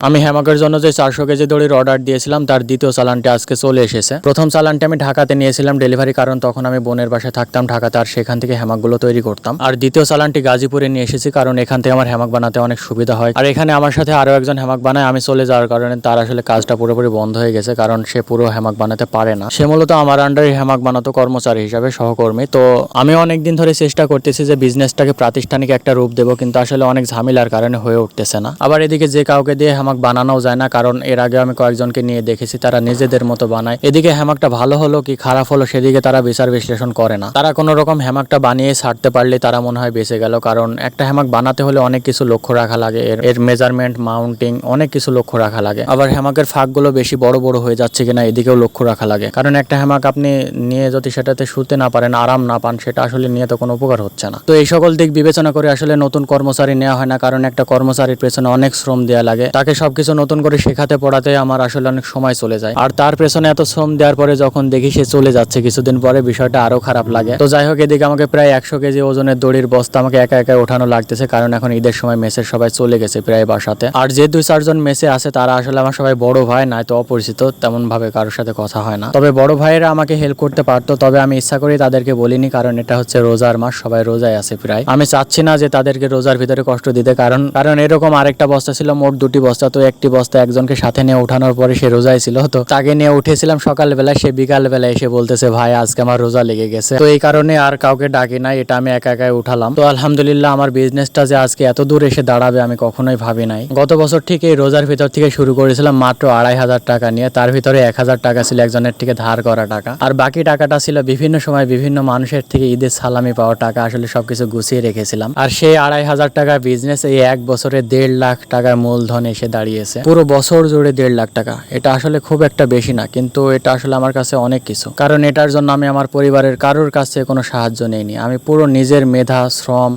আমি হ্যামাকের জন্য যে 400 কেজি দড়ির অর্ডার দিয়েছিলাম তার দ্বিতীয় চালানটি আজকে চলে এসেছে। প্রথম চালানটি আমি ঢাকাতে নিয়েছিলাম ডেলিভারি, কারণ তখন আমি বোনের বাসায় থাকতাম ঢাকাতে, আর সেখান থেকে হ্যামাকগুলো তৈরি করতাম। আর দ্বিতীয় চালানটি গাজীপুরে নিয়ে এসেছি, কারণ এখান থেকে আমার হ্যামাক বানাতে অনেক সুবিধা হয়। আর এখানে আমার সাথে আরো একজন হ্যামাক বানায়, আমি চলে যাওয়ার কারণে তার আসলে কাজটা পুরোপুরি বন্ধ হয়ে গেছে, কারণ সে পুরো হ্যামাক বানাতে পারে না। সে মূলত আমার আন্ডারে হ্যামাক বানাতো কর্মচারী হিসাবে, সহকর্মী। তো আমি অনেকদিন ধরে চেষ্টা করতেছি যে বিজনেসটাকে প্রাতিষ্ঠানিক একটা রূপ দেবো, কিন্তু আসলে অনেক ঝামেলার কারণে হয়ে উঠতেছে না। আবার এদিকে যে কাউকে দিয়ে হ্যামাক বানানো যায় না, কারণ এর আগে আমি কয়েকজনকে নিয়ে দেখেছি তারা নিজেদের মতো বানায়। এদিকে হ্যামাকটা ভালো হলো কি খারাপ হলো সেদিকে তারা বিচার বিশ্লেষণ করে না। তারা কোনো রকম হ্যামাকটা বানিয়ে ছাড়তে পারলে তারা মনে হয় বেঁচে গেল, কারণ একটা হ্যামাক বানাতে হলে অনেক কিছু লক্ষ্য রাখা লাগে। এর মেজারমেন্ট, মাউন্টিং, অনেক কিছু লক্ষ্য রাখা লাগে। আবার হ্যামাকের ফাঁকগুলো বেশি বড় বড় হয়ে যাচ্ছে কিনা এদিকেও লক্ষ্য রাখা লাগে, কারণ একটা হ্যামাক আপনি নিয়ে যদি সেটাতে শুতে না পারেন, আরাম না পান, সেটা আসলে নিয়ে তো কোনো উপকার হচ্ছে না। তো এই সকল দিক বিবেচনা করে আসলে নতুন কর্মচারী নেওয়া হয় না, কারণ একটা কর্মচারীর পেছনে অনেক শ্রম দেওয়া লাগে। তাকে সবকিছু নতুন করে শেখাতে পড়াতে আমার আসলে অনেক সময় চলে যায়। আর তার পেছনে এত শ্রম দেওয়ার পরে যখন দেখি সে চলে যাচ্ছে কিছুদিন পরে, বিষয়টা আরো খারাপ লাগে। তো যাই হোক, এদিকে আমাকে প্রায় 100 কেজি ওজনের দড়ির বস্তা আমাকে একা একা ওঠানো লাগতেছে, কারণ এখন ঈদের সময় মেসের সবাই চলে গেছে প্রায় বাসাতে। আর যে 2-4 জন মেসে আছে তারা আসলে আমার সবাই বড় ভাই, নাই তো অপরিচিত, তেমন ভাবে কারোর সাথে কথা হয় না। তবে বড় ভাইয়েরা আমাকে হেল্প করতে পারতো, তবে আমি ইচ্ছা করি তাদেরকে বলিনি, কারণ এটা হচ্ছে রোজার মাস, সবাই রোজায় আছে প্রায়। আমি চাচ্ছি না যে তাদেরকে রোজার ভিতরে কষ্ট দিতে, কারণ এরকম আরেকটা বস্তা ছিল, মোট 2টি বস্তা। তো একটি বস্তা একজনকে সাথে নিয়ে ওঠানোর পরে সে রোজায় ছিল, তো তাকে নিয়ে উঠেছিলাম সকালবেলা, সে বিকালবেলা এসে বলতেছে ভাই আজকে আমার রোজা লেগে গেছে। তো এই কারণে আর কাউকে ডাকি নাই, এটা আমি একা একাই উঠালাম। তো আলহামদুলিল্লাহ আমার বিজনেসটা যে আজকে এত দূর এসে দাঁড়াবে আমি কখনোই ভাবি নাই। গত বছর ঠিক এই রোজার ভিতর থেকে শুরু করেছিলাম মাত্র 2,500 টাকা নিয়ে, তার ভিতরে 1,000 টাকা ছিল একজনের থেকে ধার করা টাকা, আর বাকি টাকাটা ছিল বিভিন্ন সময় বিভিন্ন মানুষের থেকে ঈদের সালামি পাওয়া টাকা। আসলে সবকিছু গুছিয়ে রেখেছিলাম, আর সেই 2,500 টাকা বিজনেস এই এক বছরে 1.5 লাখ টাকার মূলধন এসে দাঁড়িয়েছে। পুরো বছর জুড়ে 1.5 লাখ টাকা, এটা আসলে খুব একটা বেশি না, কিন্তু এটা আসলে আমার কাছে অনেক কিছু, কারণ এটার জন্য আমি আমার পরিবারের কারোর কাছে কোনো সাহায্য নেইনি। আমি পুরো নিজের মেধা, শ্রম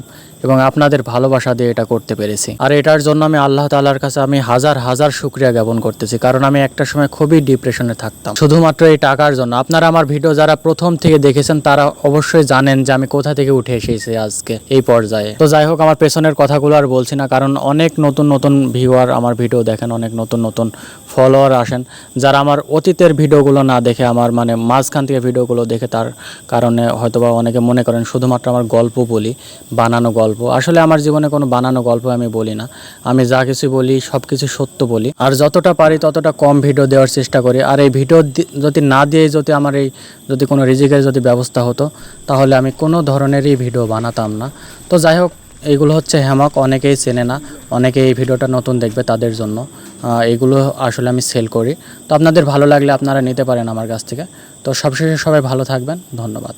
এবং আপনাদের ভালোবাসা দিয়ে এটা করতে পেরেছি। আর এটার জন্য আমি আল্লাহ তাআলার কাছে আমি হাজার হাজার শুকরিয়া জ্ঞাপন করতেছি, কারণ আমি একটা সময় খুবই ডিপ্রেশনে থাকতাম শুধুমাত্র এই টাকার জন্য। আপনারা আমার ভিডিও যারা প্রথম থেকে দেখেছেন তারা অবশ্যই জানেন যে আমি কোথা থেকে উঠে এসেছি আজকে এই পর্যায়ে। তো যাই হোক, আমার পেছনের কথাগুলো আর বলছি না, কারণ অনেক নতুন নতুন ভিউয়ার আমার ভিডিও দেখেন, অনেক নতুন নতুন ফলোয়ার আসেন, যারা আমার অতীতের ভিডিওগুলো না দেখে আমার মাঝখান থেকে ভিডিওগুলো দেখে, তার কারণে হয়তোবা অনেকে মনে করেন শুধুমাত্র আমার গল্প বলি, বানানো গল্প। আসলে আমার জীবনে কোনো বানানো গল্প আমি বলি না, আমি যা কিছু বলি সব কিছু সত্য বলি, আর যতটা পারি ততটা কম ভিডিও দেওয়ার চেষ্টা করি। আর এই ভিডিও যদি না দিয়ে আমার যদি কোনো রিজিকের যদি ব্যবস্থা হতো, তাহলে আমি কোনো ধরনেরই ভিডিও বানাতাম না। তো যাই হোক, এইগুলো হচ্ছে হ্যামাক, অনেকেই চেনে না, অনেকে এই ভিডিওটা নতুন দেখবে তাদের জন্য এগুলো আসলে আমি সেল করি। তো আপনাদের ভালো লাগলে আপনারা নিতে পারেন আমার কাছ থেকে। তো সবশেষে সবাই ভালো থাকবেন, ধন্যবাদ।